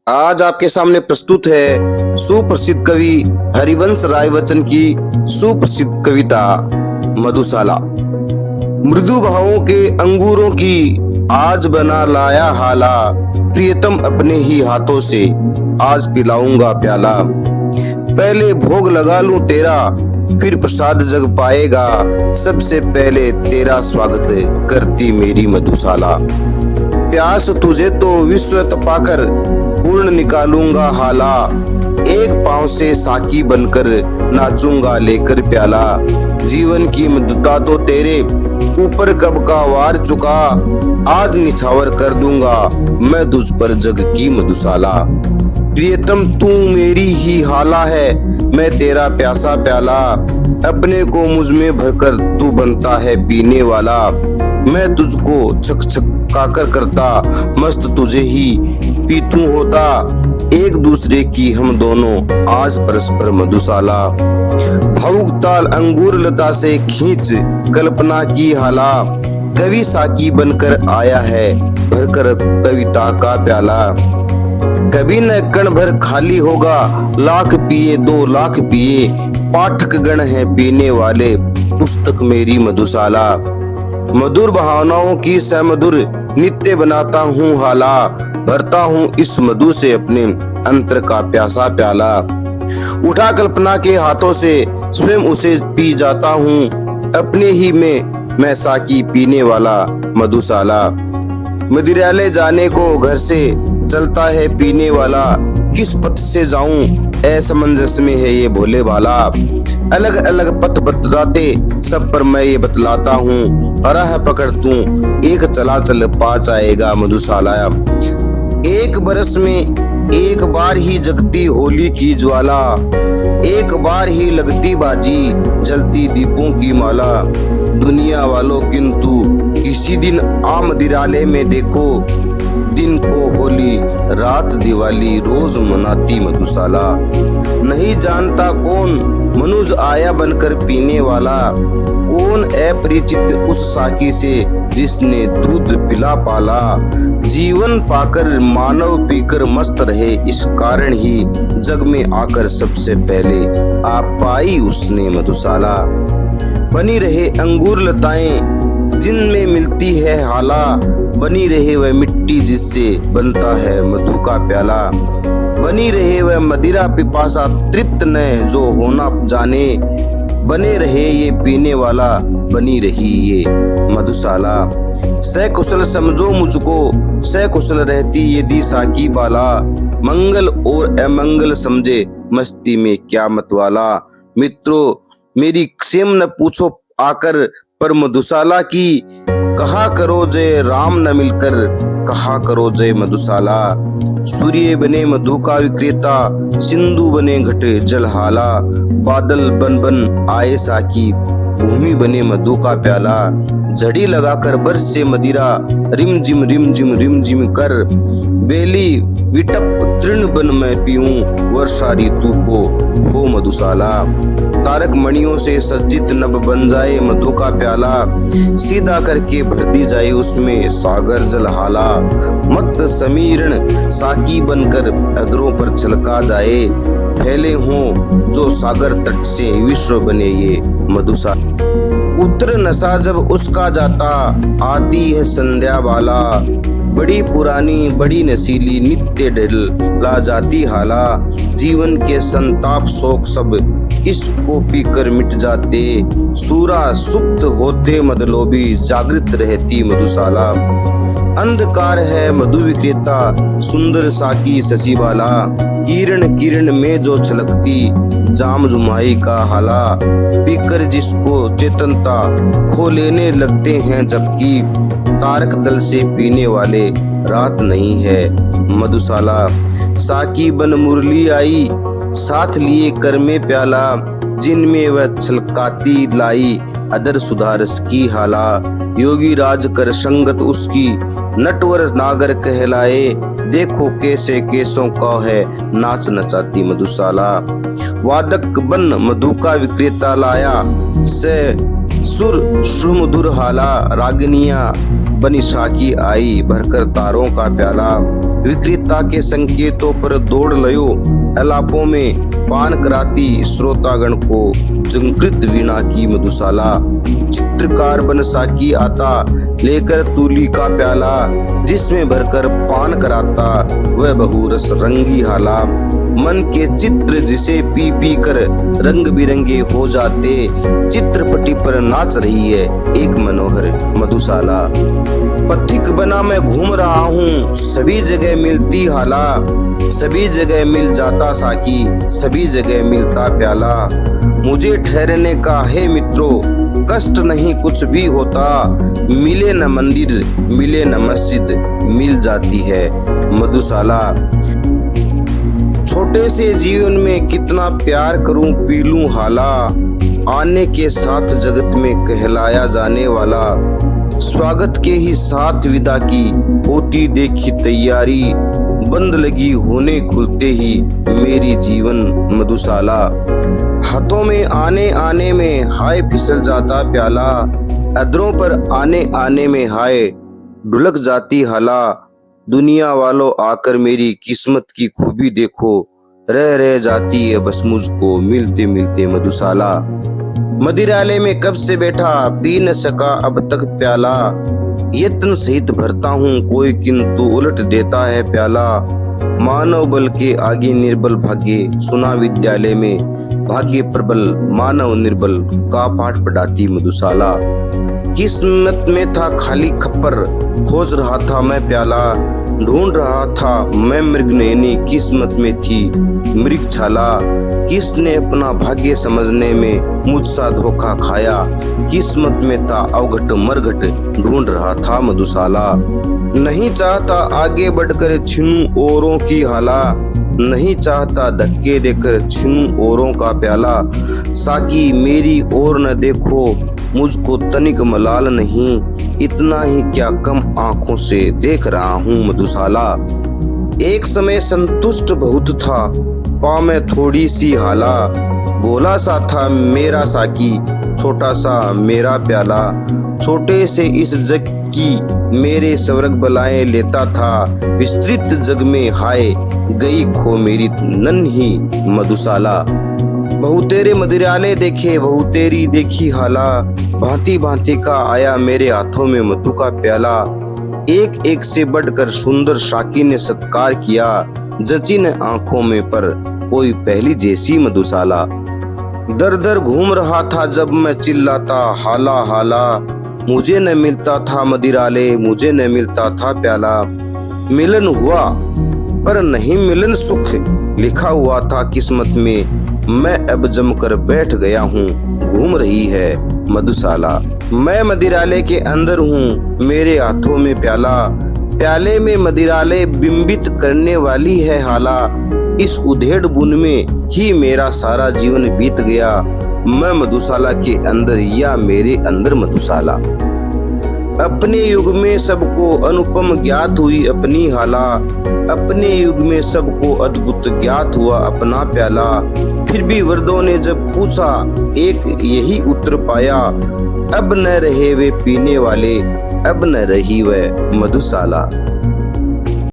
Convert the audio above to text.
आज आपके सामने प्रस्तुत है सुप्रसिद्ध कवि हरिवंश राय बच्चन की सुप्रसिद्ध कविता मधुशाला। मृदु भावों के अंगूरों की आज बना लाया हाला, प्रियतम अपने ही हाथों से आज पिलाऊंगा प्याला। पहले भोग लगा लूं तेरा, फिर प्रसाद जग पाएगा, सबसे पहले तेरा स्वागत करती मेरी मधुशाला। प्यास तुझे तो विश्व तपाकर पूर्ण निकालूंगा हाला, एक पांव से साकी बनकर नाचूंगा लेकर प्याला। जीवन की मधुता तो तेरे ऊपर कब का वार चुका, आज निछावर कर दूंगा मैं तुझ पर जग की मधुशाला। प्रियतम तू मेरी ही हाला है, मैं तेरा प्यासा प्याला, अपने को मुझ में भरकर तू बनता है पीने वाला। मैं तुझको छक छक काकर करता, मस्त तुझे ही पीतू होता, एक दूसरे की हम दोनों आज परस्पर मधुशाला। भावुक ताल अंगूर लता से खींच कल्पना की हाला, कवि साकी बनकर आया है भरकर कविता का प्याला। कभी न कण भर खाली होगा, लाख पिए 2 लाख पिए, पाठक गण है पीने वाले पुस्तक मेरी मधुशाला। मधुर भावनाओं की समधुर नित्य बनाता हूँ हाला, भरता हूँ इस मधु से अपने अंतर का प्यासा प्याला। उठा कल्पना के हाथों से स्वयं उसे पी जाता हूँ, अपने ही में मैं साकी पीने वाला मधुशाला। मदिरालय जाने को घर से चलता है पीने वाला, किस पथ से जाऊं असमंजस में है ये भोले वाला। अलग अलग पथ बतलाते सब पर मैं ये बतलाता हूँ, राह पकड़ तू एक चला चल पा जाएगा मधुशाला। एक बरस में एक बार ही जगती होली की ज्वाला, एक बार ही लगती बाजी जलती दीपों की माला। दुनिया वालों किंतु किसी दिन आम दिराले में देखो, दिन को होली रात दिवाली रोज मनाती मधुशाला। नहीं जानता कौन मनुज आया बनकर पीने वाला, कौन अपरिचित उस साकी से जिसने दूध पिला पाला। जीवन पाकर मानव पीकर मस्त रहे, इस कारण ही जग में आकर सबसे पहले आप पाई उसने मधुशाला। बनी रहे अंगूर लताएं जिनमें मिलती है हाला, बनी रहे वह मिट्टी जिससे बनता है मधु का प्याला। बनी रहे वह मदिरा पिपासा तृप्त न जो होना जाने, बने रहे ये पीने वाला, बनी रही ये मधुशाला। सकुशल समझो मुझको, सकुशल रहती यदि साकी बाला, मंगल और अमंगल समझे मस्ती में क्या मतवाला। मित्रों मेरी क्षेम न पूछो आकर, पर मधुशाला की कहा करो जय राम न मिलकर, कहा करो जय मधुशाला। सूर्य बने मधु का विक्रेता, सिंधु बने घट जलहाला, बादल बन बन आए साकी, भूमि बने मधु का प्याला। झड़ी लगाकर बरसे मदिरा, रिम जिम कर, बेली विटप तृण बन मैं पीऊं, वर्षा ऋतु को हो मधुशाला। तारक मणियों से सज्जित नभ बन जाए मधु का प्याला, सीधा करके भर दी जाए उसमें सागर जलहाला। मत समीरण साकी बनकर अधरों पर छलका जाए, फैले हों जो सागर तट से विश्व बने ये मधुशाला। उतर नशा जब उसका जाता, आती है संध्या वाला, बड़ी पुरानी बड़ी नसीली नित्य डला जाती हाला। जीवन के संताप शोक सब इसको पीकर मिट जाते, सूरा सुप्त होते मदलोबी जागृत रहती मधुशाला। अंधकार है मधु विक्रेता सुंदर साकी शशिबाला, किरण किरण में जो छलकती जाम जुमाई का हाला। पीकर जिसको चेतनता खो लेने लगते हैं जबकि, तारक दल से पीने वाले रात नहीं है मधुशाला। साकी बन मुरली आई साथ लिए कर में प्याला, जिनमें वह छलकाती लाई अदर सुधारस की हाला। योगी राज कर संगत उसकी नटवर नागर कहलाए, देखो कैसे केसों का है नाच नचाती मधुशाला। वादक बन मधु का विक्रेता लाया, से सुर सुमधुर हाला, रागिनियां बनी साकी आई भरकर तारों का प्याला। विक्रेता के संकेतों पर दौड़ लयो, अलापों में पान कराती श्रोतागण को झंकृत वीणा की मधुशाला। चित्रकार बन साकी आता लेकर तूली का प्याला, जिसमें भरकर पान कराता वह बहुरस रंगी हाला। मन के चित्र जिसे पी पी कर रंग बिरंगे हो जाते, चित्रपटी पर नाच रही है एक मनोहर मधुशाला। पथिक बना मैं घूम रहा हूँ, सभी जगह मिलती हाला, सभी जगह मिल जाता साकी, सभी जगह मिलता प्याला। मुझे ठहरने का है मित्रों, कष्ट नहीं कुछ भी होता, मिले न मंदिर मिले न मस्जिद, मिल जाती है मधुशाला। छोटे से जीवन में कितना प्यार करूं पी लूं हाला, आने के साथ जगत में कहलाया जाने वाला। स्वागत के ही साथ विदा की होती देखी तैयारी, बंद लगी होने खुलते ही मेरी जीवन मधुशाला। हाथों में आने आने में हाय फिसल जाता प्याला, अधरों पर आने आने में हाय ढुलक जाती हाला। दुनिया वालों आकर मेरी किस्मत की खूबी देखो, रह जाती है बस मुझको मिलते मिलते मधुशाला। मदिरालय में कब से बैठा पी न सका अब तक प्याला, यत्न सहित भरता हूँ कोई किंतु उलट देता है प्याला। मानव बल के आगे निर्बल भाग्य, सुना विद्यालय में भाग्य प्रबल मानव निर्बल का पाठ पढ़ाती मधुशाला। किस्मत में था खाली खप्पर, खोज रहा था मैं प्याला, ढूंढ रहा था मैं मृग नयनी, किस्मत में थी मृग छाला। किसने अपना भाग्य समझने में मुझसा धोखा खाया, किस्मत में था अवघट मरघट, ढूंढ रहा था मधुशाला। नहीं चाहता आगे बढ़कर छीनूं औरों की हाला, नहीं चाहता धक्के देकर छीनूं औरों का प्याला। साकी मेरी ओर न देखो, मुझको तनिक मलाल नहीं, इतना ही क्या कम आंखों से देख रहा हूँ मधुशाला। एक समय संतुष्ट बहुत था, पाँव में थोड़ी सी हाला, भोला सा था मेरा साकी, छोटा सा मेरा प्याला। छोटे से इस जग की मेरे स्वर्ग बलाएं लेता था, विस्तृत जग में हाय गई खो मेरी नन्ही मधुशाला। बहुतेरे मदिरालय देखे बहुतेरी देखी हाला, भांति भांति का आया मेरे हाथों में मधु का प्याला। एक एक से बढ़कर सुंदर साकी ने सत्कार किया, जची न आंखों में पर कोई पहली जैसी मधुशाला। दर दर घूम रहा था जब मैं चिल्लाता हाला हाला, मुझे न मिलता था मदिरालय मुझे न मिलता था प्याला। मिलन हुआ पर नहीं मिलन सुख, लिखा हुआ था किस्मत में, मैं अब जमकर बैठ गया हूँ, घूम रही है मधुशाला। मैं मदिरालय के अंदर हूँ, मेरे हाथों में प्याला, प्याले में मदिरालय बिंबित करने वाली है हाला। इस उधेड़ बुन में ही मेरा सारा जीवन बीत गया, मैं मधुशाला के अंदर या मेरे अंदर मधुशाला। अपने युग में सबको अनुपम ज्ञात हुई अपनी हाला, अपने युग में सबको अद्भुत ज्ञात हुआ अपना प्याला। फिर भी वर्दों ने जब पूछा एक यही उत्तर पाया, अब न रहे वे पीने वाले, अब न रही वह मधुशाला।